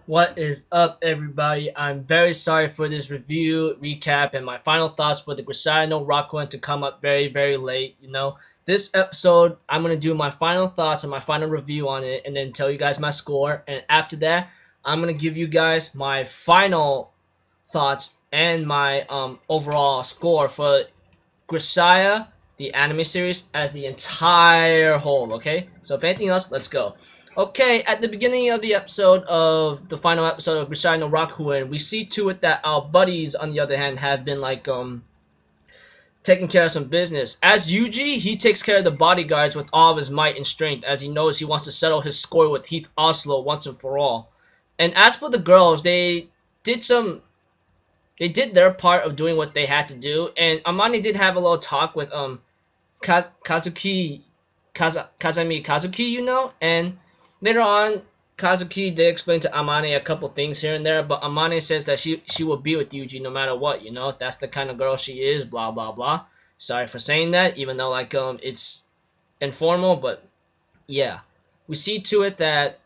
What is up, everybody? I'm very sorry for this review, recap, and my final thoughts for the Grisaia no Rakuen to come up very late. This episode, I'm going to do my final thoughts and my final review on it, and then tell you guys my score. And after that, I'm going to give you guys my final thoughts and my overall score for Grisaia, the anime series, as the entire whole, okay? So if anything else, let's go. Okay, at the beginning of the episode of the final episode of Grisaia no Rakuen, we see to it that our buddies, on the other hand, have been taking care of some business. As Yuji, he takes care of the bodyguards with all of his might and strength, as he knows he wants to settle his score with Heath Oslo once and for all. And as for the girls, they did their part of doing what they had to do, and Amani did have a little talk with Kazami Kazuki, and later on, Kazuki did explain to Amane a couple things here and there, but Amane says that she will be with Yuji no matter what, That's the kind of girl she is, blah, blah, blah. Sorry for saying that, even though, it's informal, but yeah. We see to it that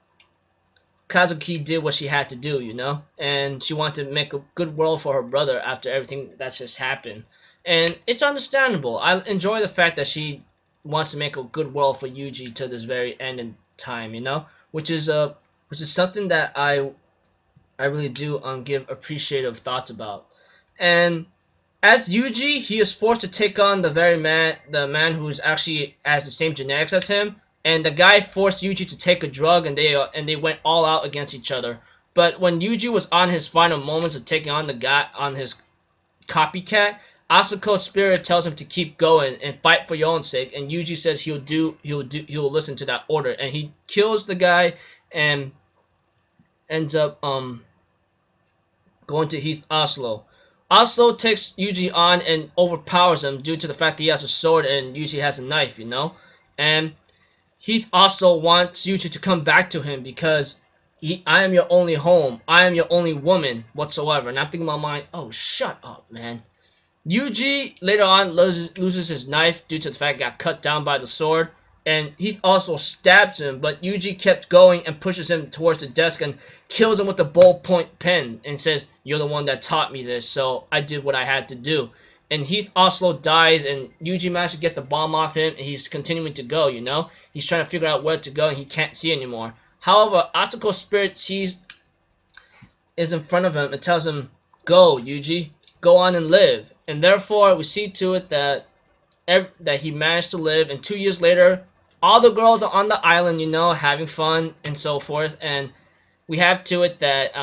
Kazuki did what she had to do, And she wanted to make a good world for her brother after everything that's just happened. And it's understandable. I enjoy the fact that she wants to make a good world for Yuji to this very end in time, which is something that I really do give appreciative thoughts about. And as Yuji, he is forced to take on the man who's actually has the same genetics as him, and the guy forced Yuji to take a drug, and they went all out against each other. But when Yuji was on his final moments of taking on the guy on his copycat, Asuko's spirit tells him to keep going and fight for your own sake, and Yuji says he'll listen to that order, and he kills the guy and ends up going to Heath Oslo. Oslo takes Yuji on and overpowers him due to the fact that he has a sword and Yuji has a knife, And Heath Oslo wants Yuji to come back to him because I am your only home. I am your only woman whatsoever. And I'm thinking in my mind, oh, shut up, man. Yuji later on loses his knife due to the fact he got cut down by the sword, and he also stabs him, but Yuji kept going and pushes him towards the desk and kills him with a ballpoint pen and says, "You're the one that taught me this, so I did what I had to do." And Heath Oslo dies, and Yuji managed to get the bomb off him, and he's continuing to go, He's trying to figure out where to go, and he can't see anymore. However, Asuko's spirit is in front of him and tells him, "Go, Yuji. Go on and live." And therefore, we see to it that he managed to live. And 2 years later, all the girls are on the island, having fun and so forth. And we have to it that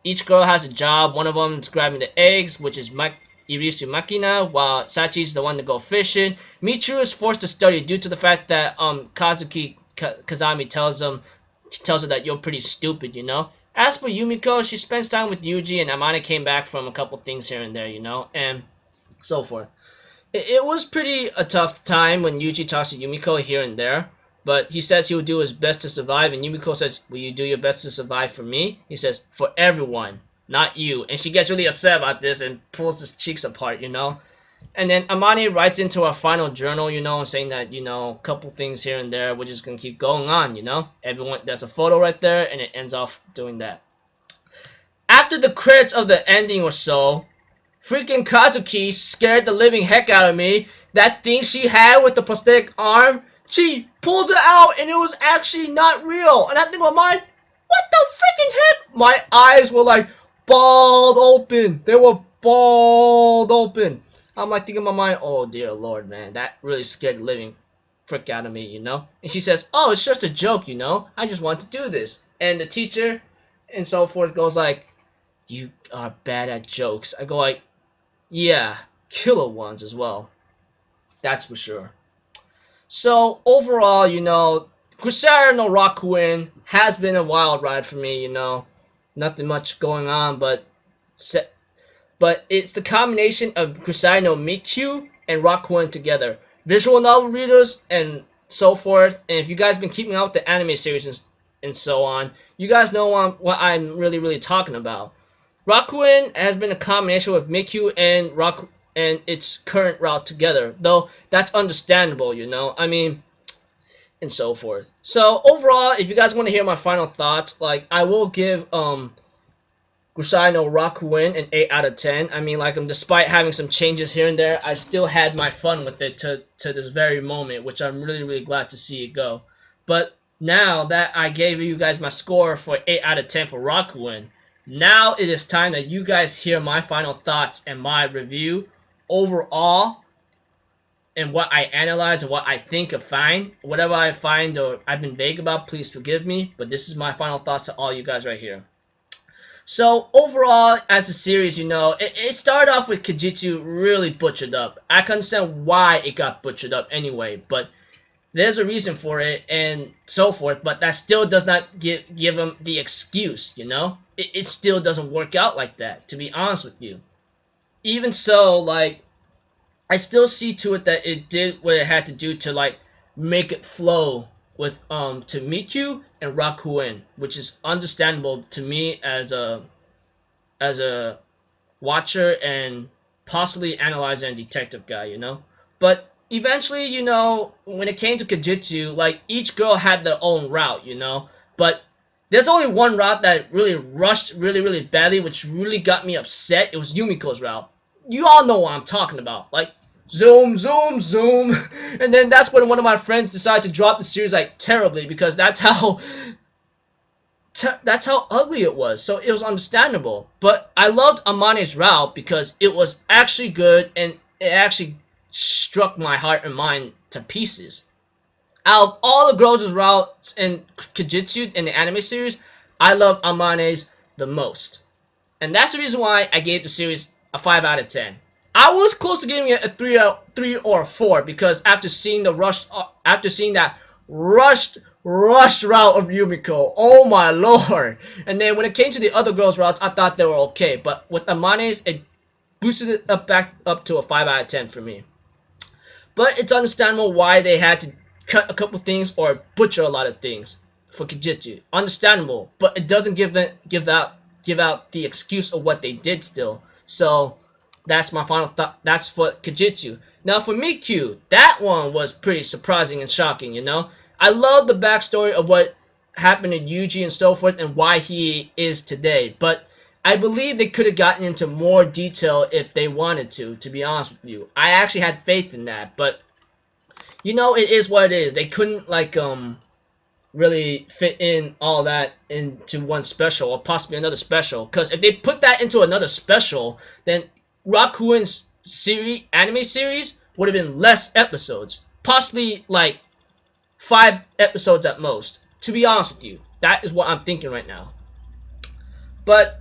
each girl has a job. One of them is grabbing the eggs, which is Irisu Makina, while Sachi's the one to go fishing. Michiru is forced to study due to the fact that Kazami tells her that you're pretty stupid, As for Yumiko, she spends time with Yuji, and Amane came back from a couple things here and there, and so forth. It was pretty a tough time when Yuji talks to Yumiko here and there, but he says he will do his best to survive, and Yumiko says, "Will you do your best to survive for me?" He says, "For everyone, not you." And she gets really upset about this and pulls his cheeks apart, And then Amane writes into our final journal, saying that, a couple things here and there, we're just going to keep going on, Everyone, there's a photo right there, and it ends off doing that. After the credits of the ending or so, freaking Kazuki scared the living heck out of me. That thing she had with the prosthetic arm, she pulls it out, and it was actually not real. And I think in my mind, what the freaking heck? My eyes were balled open. They were balled open. I'm thinking in my mind, oh dear lord, man, that really scared the living frick out of me, And she says, "Oh, it's just a joke, I just want to do this." And the teacher and so forth goes "You are bad at jokes." I go "Yeah, killer ones as well. That's for sure." So overall, Grisaia no Rakuen has been a wild ride for me, Nothing much going on, but it's the combination of Grisaia no Mikyu and Rakuen together. Visual novel readers and so forth, and if you guys been keeping up with the anime series and so on, you guys know what I'm really talking about. Rakuen has been a combination with Mikyu and its current route together, though that's understandable, I mean, and so forth. So overall, if you guys want to hear my final thoughts, like I will give Grisaia no Rakuen an 8 out of 10. I mean, like, despite having some changes here and there, I still had my fun with it to this very moment, which I'm really, really glad to see it go. But now that I gave you guys my score for 8 out of 10 for Rakuen, now it is time that you guys hear my final thoughts and my review overall and what I analyze and what I think of fine. Whatever I find or I've been vague about, please forgive me, but this is my final thoughts to all you guys right here. So overall, as a series, you know, it started off with Kijitsu really butchered up. I can understand why it got butchered up anyway, but there's a reason for it and so forth. But that still does not give him the excuse, you know. It still doesn't work out like that, to be honest with you. Even so, like, I still see to it that it did what it had to do to, like, make it flow with to Mikyu and Rakuen, which is understandable to me as a watcher and possibly analyzer and detective guy, you know. But eventually, you know, when it came to Kijitsu, like, each girl had their own route, you know. But there's only one route that really rushed really, really badly, which really got me upset. It was Yumiko's route. You all know what I'm talking about. Like, zoom, zoom, zoom. And then that's when one of my friends decided to drop the series, like, terribly, because that's how ugly it was. So it was understandable. But I loved Amane's route because it was actually good and it actually struck my heart and mind to pieces. Out of all the girls' routes in Kijitsu in the anime series, I love Amane's the most. And that's the reason why I gave the series a 5 out of 10. I was close to giving it a 3 or a 4 because after seeing that rushed route of Yumiko, oh my lord! And then when it came to the other girls' routes, I thought they were okay, but with Amane's, it boosted it back up to a 5 out of 10 for me. But it's understandable why they had to cut a couple things or butcher a lot of things for Kijitsu. Understandable, but it doesn't give out the excuse of what they did still. So that's my final thought. That's for Kijitsu. Now for Mikyu, that one was pretty surprising and shocking, you know. I love the backstory of what happened to Yuji and so forth and why he is today. But I believe they could have gotten into more detail if they wanted to be honest with you. I actually had faith in that. But, you know, it is what it is. They couldn't, like, really fit in all that into one special or possibly another special. Because if they put that into another special, then Rakuen's anime series would have been less episodes. Possibly, like, 5 episodes at most. To be honest with you. That is what I'm thinking right now. But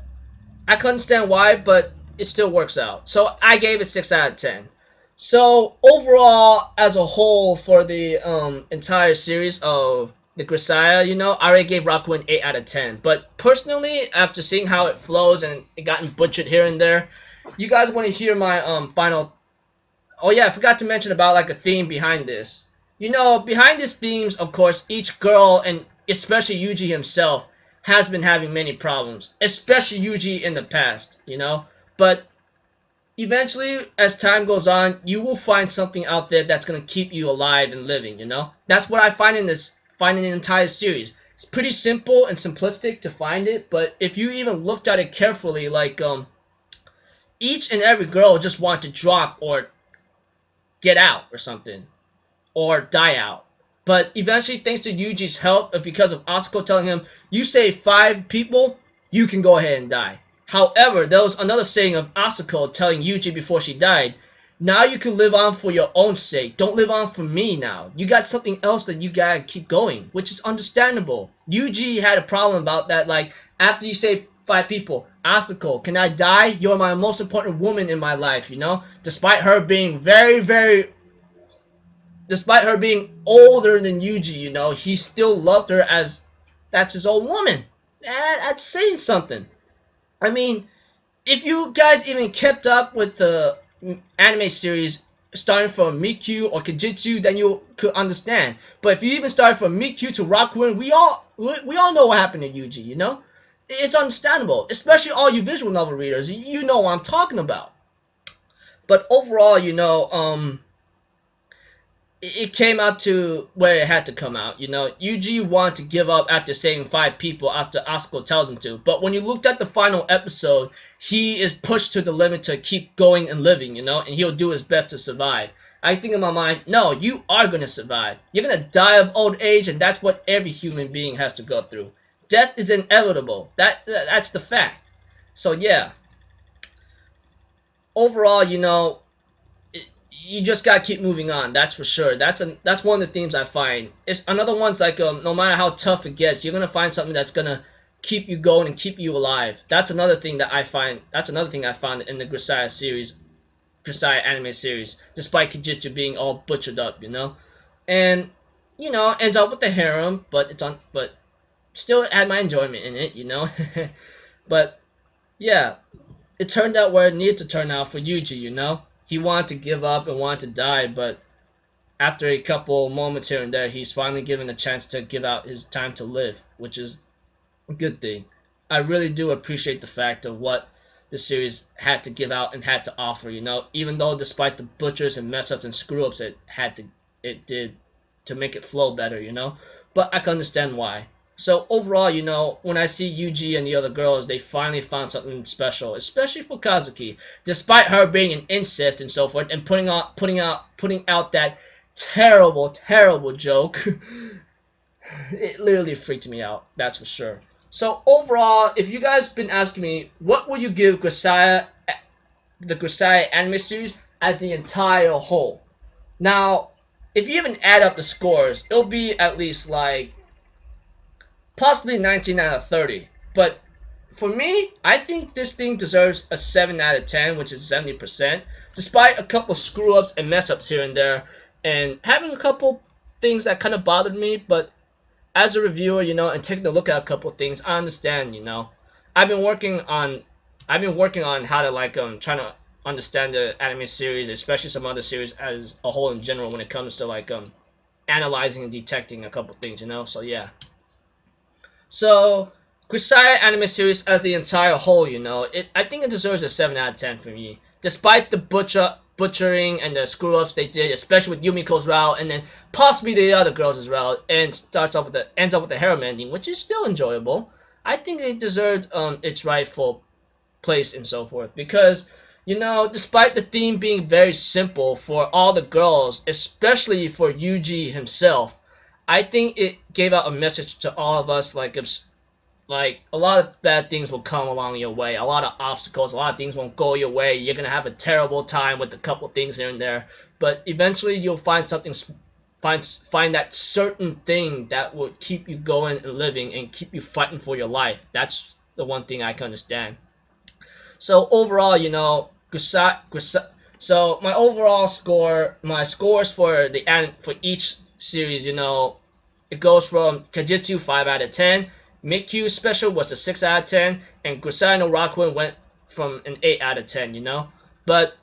I couldn't understand why, but it still works out. So I gave it 6 out of 10. So overall, as a whole, for the entire series of the Grisaia, you know, I already gave Rakuen 8 out of 10. But personally, after seeing how it flows and it gotten butchered here and there, you guys want to hear my final... Oh yeah, I forgot to mention about, like, a theme behind this. You know, behind these themes, of course, each girl, and especially Yuji himself, has been having many problems. Especially Yuji in the past, you know. But eventually, as time goes on, you will find something out there that's going to keep you alive and living, you know. That's what I find in the entire series. It's pretty simple and simplistic to find it, but if you even looked at it carefully, like, each and every girl just want to drop or get out or something. Or die out. But eventually, thanks to Yuji's help, because of Asuko telling him, you save 5 people, you can go ahead and die. However, there was another saying of Asuko telling Yuji before she died, now you can live on for your own sake. Don't live on for me now. You got something else that you gotta keep going, which is understandable. Yuji had a problem about that, like, after you save 5 people, Asuko, can I die? You're my most important woman in my life, you know? Despite her being Despite her being older than Yuji, you know, he still loved her as that's his old woman. That's saying something. I mean, if you guys even kept up with the anime series starting from Mikyu or Kijitsu, then you could understand. But if you even started from Mikyu to Rakuen, we all know what happened to Yuji, you know? It's understandable. Especially all you visual novel readers. You know what I'm talking about. But overall, you know, it came out to where it had to come out. You know, Yuji wanted to give up after saving 5 people after Asuko tells him to. But when you looked at the final episode, he is pushed to the limit to keep going and living, you know, and he'll do his best to survive. I think in my mind, no, you are going to survive. You're going to die of old age, and that's what every human being has to go through. Death is inevitable. That's the fact. So yeah. Overall, you know, you just gotta keep moving on. That's for sure. That's one of the themes I find. It's another one's like no matter how tough it gets, you're gonna find something that's gonna keep you going and keep you alive. That's another thing that I find. That's another thing I found in the Grisaia series, Grisaia anime series. Despite Kijitsu being all butchered up, you know, and you know ends up with the harem, but still had my enjoyment in it, you know. But yeah, it turned out where it needed to turn out for Yuji, you know. He wanted to give up and wanted to die, but after a couple moments here and there, he's finally given a chance to give out his time to live, which is a good thing. I really do appreciate the fact of what the series had to give out and had to offer, you know, even though despite the butchers and mess ups and screw ups it did to make it flow better, you know. But I can understand why. So overall, you know, when I see Yuji and the other girls, they finally found something special, especially for Kazuki. Despite her being an incest and so forth, and putting out that terrible joke, it literally freaked me out. That's for sure. So overall, if you guys been asking me, what would you give Grisaia, the Grisaia anime series as the entire whole? Now, if you even add up the scores, it'll be at least like possibly 19 out of 30. But for me, I think this thing deserves a 7 out of 10, which is 70%. Despite a couple screw-ups and mess-ups here and there, and having a couple things that kind of bothered me, but as a reviewer, you know, and taking a look at a couple things, I understand, you know. I've been working on how to like trying to understand the anime series, especially some other series as a whole in general when it comes to like analyzing and detecting a couple things, you know. So yeah. So, Grisaia anime series as the entire whole, you know, I think it deserves a 7 out of 10 for me. Despite the butchering and the screw-ups they did, especially with Yumiko's route, and then possibly the other girls as well, and ends up with the harem ending, which is still enjoyable. I think it deserved its rightful place and so forth. Because, you know, despite the theme being very simple for all the girls, especially for Yuji himself, I think it gave out a message to all of us, like a lot of bad things will come along your way, a lot of obstacles, a lot of things won't go your way. You're gonna have a terrible time with a couple things here and there, but eventually you'll find something, find that certain thing that will keep you going and living and keep you fighting for your life. That's the one thing I can understand. So overall, you know, so my overall score, my scores for each series, you know, it goes from Kajitsu 5 out of 10, Mikkyu Special was a 6 out of 10, and Grisaia no Rakuen went from an 8 out of 10, you know. But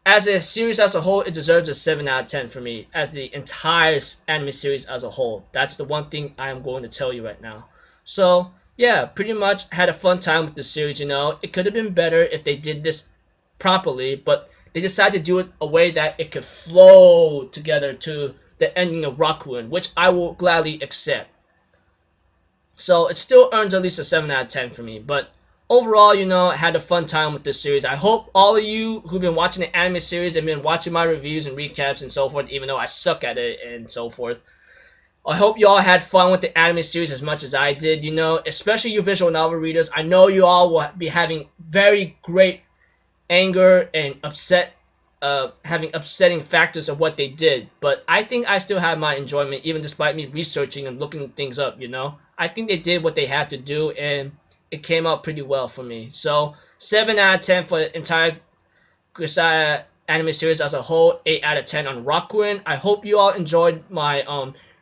as a series as a whole, it deserves a 7 out of 10 for me, as the entire anime series as a whole. That's the one thing I am going to tell you right now. So, yeah, pretty much had a fun time with the series, you know. It could have been better if they did this properly, but they decided to do it a way that it could flow together to the ending of Rakuen, which I will gladly accept. So it still earns at least a 7 out of 10 for me. But overall, you know, I had a fun time with this series. I hope all of you who've been watching the anime series and been watching my reviews and recaps and so forth, even though I suck at it and so forth, I hope you all had fun with the anime series as much as I did, you know, especially you visual novel readers. I know you all will be having very great anger and having upsetting factors of what they did, but I think I still have my enjoyment even despite me researching and looking things up, you know. I think they did what they had to do and it came out pretty well for me. So 7 out of 10 for the entire Grisaia anime series as a whole, 8 out of 10 on Rakuen. I hope you all enjoyed my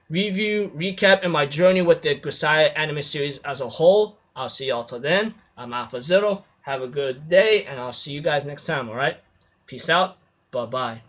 review, recap, and my journey with the Grisaia anime series as a whole. I'll see y'all till then. I'm Alpha Zero. Have a good day, and I'll see you guys next time, alright? Peace out. Bye-bye.